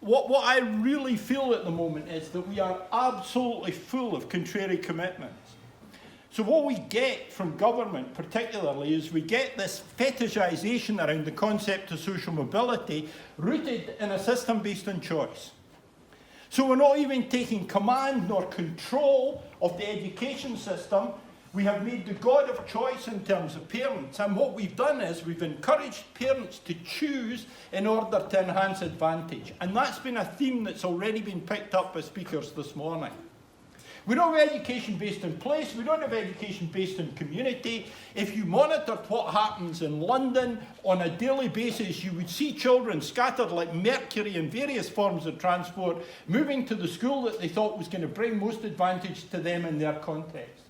what I really feel at the moment is that we are absolutely full of contrary commitments. So what we get from government particularly is we get this fetishization around the concept of social mobility rooted in a system based on choice. So we're not even taking command nor control of the education system. We have made the God of choice in terms of parents. And what we've done is we've encouraged parents to choose in order to enhance advantage. And that's been a theme that's already been picked up by speakers this morning. We don't have education based on place, we don't have education based on community. If you monitored what happens in London on a daily basis, you would see children scattered like mercury in various forms of transport, moving to the school that they thought was going to bring most advantage to them in their context.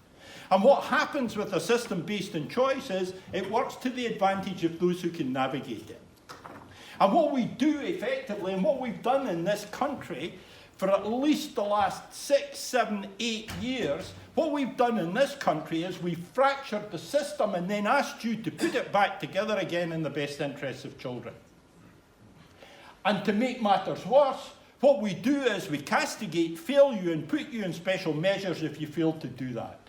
And what happens with a system based on choice is it works to the advantage of those who can navigate it. And what we do effectively, and what we've done in this country for at least the last 6, 7, 8 years, what we've done in this country is we've fractured the system and then asked you to put it back together again in the best interests of children. And to make matters worse, what we do is we castigate, fail you, and put you in special measures if you fail to do that.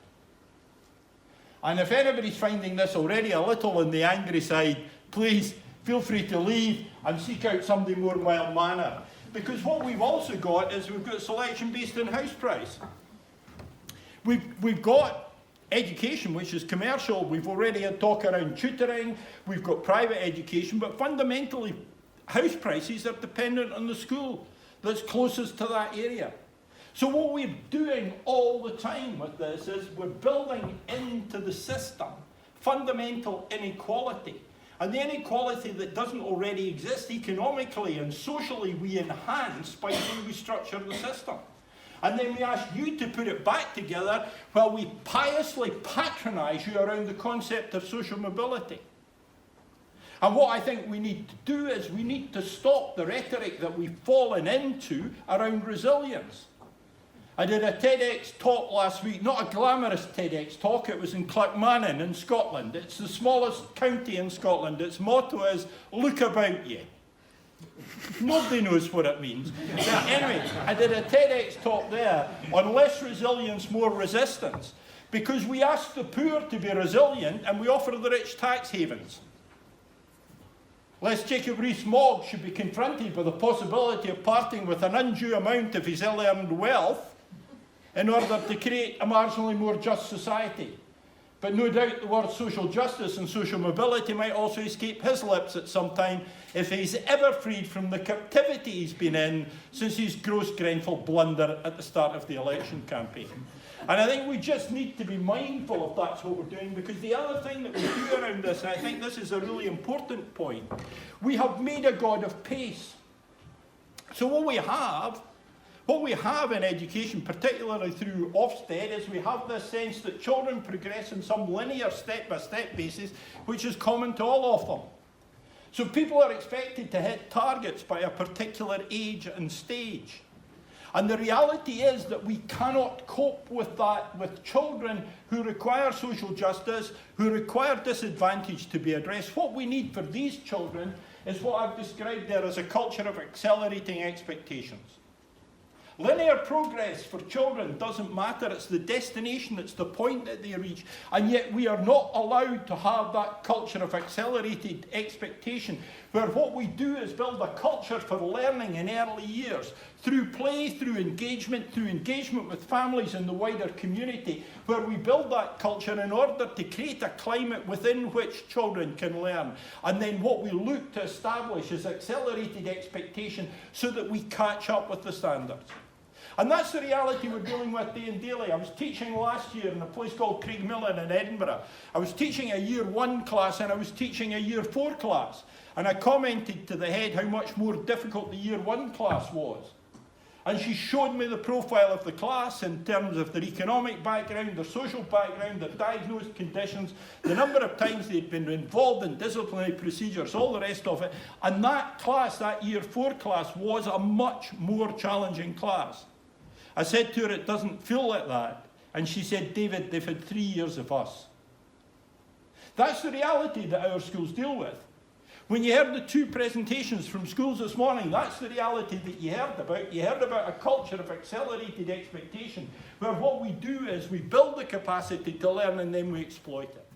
And if anybody's finding this already a little on the angry side, please feel free to leave and seek out somebody more mild-mannered. Because what we've also got is we've got selection based on house price. We've got education, which is commercial. We've already had talk around tutoring. We've got private education. But fundamentally, house prices are dependent on the school that's closest to that area. So what we're doing all the time with this is we're building into the system fundamental inequality. And the inequality that doesn't already exist economically and socially, we enhance by the way we structure the system. And then we ask you to put it back together while we piously patronize you around the concept of social mobility. And what I think we need to do is we need to stop the rhetoric that we've fallen into around resilience. I did a TEDx talk last week, not a glamorous TEDx talk, it was in Clackmannan in Scotland. It's the smallest county in Scotland. Its motto is, look about you. Nobody knows what it means. But anyway, I did a TEDx talk there on less resilience, more resistance. Because we ask the poor to be resilient and we offer the rich tax havens. Lest Jacob Rees-Mogg should be confronted with the possibility of parting with an undue amount of his ill-earned wealth in order to create a marginally more just society. But no doubt the word social justice and social mobility might also escape his lips at some time if he's ever freed from the captivity he's been in since his gross grenfell blunder at the start of the election campaign. And I think we just need to be mindful of that's what we're doing, because the other thing that we do around this, and I think this is a really important point, we have made a God of pace. So what we have in education, particularly through Ofsted, is we have this sense that children progress in some linear step-by-step basis, which is common to all of them. So people are expected to hit targets by a particular age and stage. And the reality is that we cannot cope with that with children who require social justice, who require disadvantage to be addressed. What we need for these children is what I've described there as a culture of accelerating expectations. Linear progress for children doesn't matter. It's the destination, it's the point that they reach. And yet we are not allowed to have that culture of accelerated expectation, where what we do is build a culture for learning in early years, through play, through engagement with families and the wider community, where we build that culture in order to create a climate within which children can learn. And then what we look to establish is accelerated expectation so that we catch up with the standards. And that's the reality we're dealing with day and daily. I was teaching last year in a place called Craigmillan in Edinburgh. I was teaching a year 1 class and I was teaching a year 4 class. And I commented to the head how much more difficult the year 1 class was. And she showed me the profile of the class in terms of their economic background, their social background, their diagnosed conditions, the number of times they'd been involved in disciplinary procedures, all the rest of it. And that class, that year 4 class, was a much more challenging class. I said to her, it doesn't feel like that. And she said, David, they've had 3 years of us. That's the reality that our schools deal with. When you heard the two presentations from schools this morning, that's the reality that you heard about. You heard about a culture of accelerated expectation, where what we do is we build the capacity to learn and then we exploit it.